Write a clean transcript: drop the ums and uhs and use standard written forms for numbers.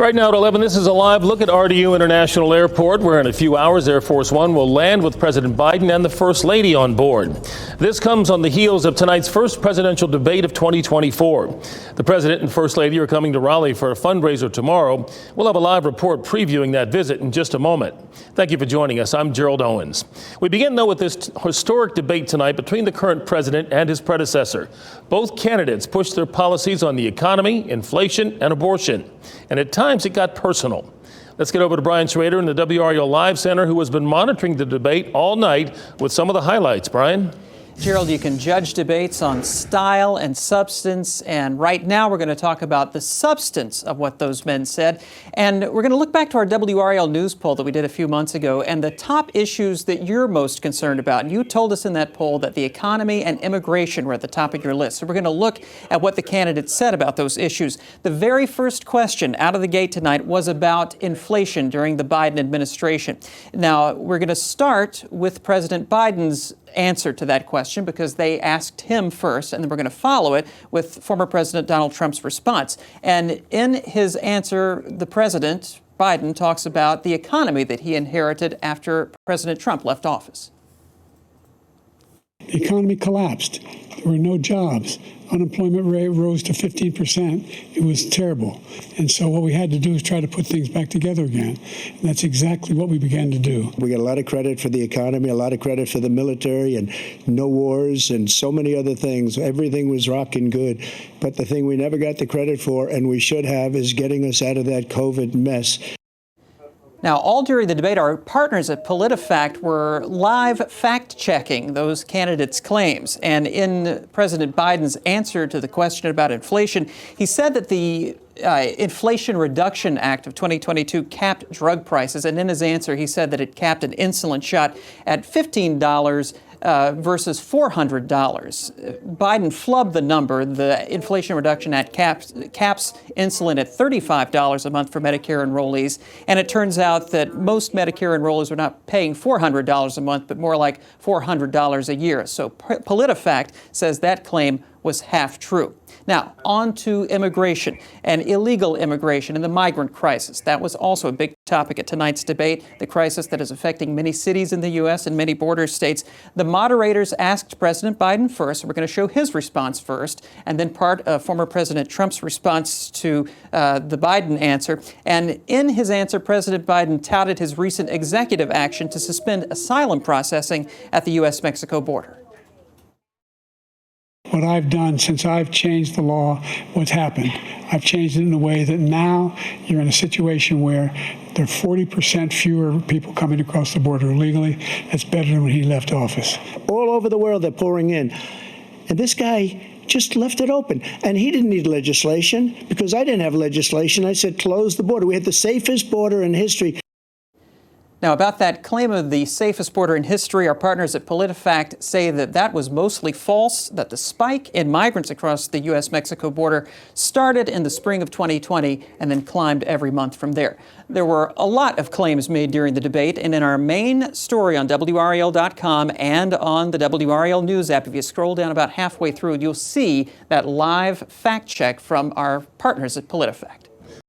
Right now at 11, this is a live look at RDU International Airport, where in a few hours Air Force One will land with President Biden and the First Lady on board. This comes on the heels of tonight's first presidential debate of 2024. The President and First Lady are coming to Raleigh for a fundraiser tomorrow. We'll have a live report previewing that visit in just a moment. Thank you for joining us. I'm Gerald Owens. We begin, though, with this historic debate tonight between the current president and his predecessor. Both candidates pushed their policies on the economy, inflation, and abortion. And at times it got personal. Let's get over to Brian Schrader in the WRAL Live Center, who has been monitoring the debate all night with some of the highlights. Brian? Gerald, you can judge debates on style and substance, and right now we're going to talk about the substance of what those men said. And we're going to look back to our WRAL news poll that we did a few months ago and the top issues that you're most concerned about. And you told us in that poll that the economy and immigration were at the top of your list. So we're going to look at what the candidates said about those issues. The very first question out of the gate tonight was about inflation during the Biden administration. Now, we're going to start with President Biden's answer to that question because they asked him first, and then we're going to follow it with former President Donald Trump's response. And in his answer, the President, Biden, talks about the economy that he inherited after President Trump left office. The economy collapsed. There were no jobs. Unemployment rate rose to 15%. It was terrible. And so what we had to do is try to put things back together again. And that's exactly what we began to do. We get a lot of credit for the economy, a lot of credit for the military, and no wars and so many other things. Everything was rocking good. But the thing we never got the credit for, and we should have, is getting us out of that COVID mess. Now, all during the debate, our partners at PolitiFact were live fact-checking those candidates' claims. And in President Biden's answer to the question about inflation, he said that the Inflation Reduction Act of 2022 capped drug prices. And in his answer, he said that it capped an insulin shot at $15 versus $400. Biden flubbed the number. The Inflation Reduction Act caps insulin at $35 a month for Medicare enrollees. And it turns out that most Medicare enrollees are not paying $400 a month, but more like $400 a year. So PolitiFact says that claim was half true. Now, on to immigration and illegal immigration and the migrant crisis. That was also a big topic at tonight's debate, the crisis that is affecting many cities in the U.S. and many border states. The moderators asked President Biden first. We're going to show his response first, and then part of former President Trump's response to the Biden answer. And in his answer, President Biden touted his recent executive action to suspend asylum processing at the U.S.-Mexico border. What I've done since I've changed the law, what's happened, I've changed it in a way that now you're in a situation where there are 40% fewer people coming across the border illegally. That's better than when he left office. All over the world, they're pouring in. And this guy just left it open. And he didn't need legislation because I didn't have legislation. I said, close the border. We had the safest border in history. Now, about that claim of the safest border in history, our partners at PolitiFact say that that was mostly false, that the spike in migrants across the U.S.-Mexico border started in the spring of 2020 and then climbed every month from there. There were a lot of claims made during the debate, and in our main story on WRAL.com and on the WRAL News app, if you scroll down about halfway through, you'll see that live fact check from our partners at PolitiFact.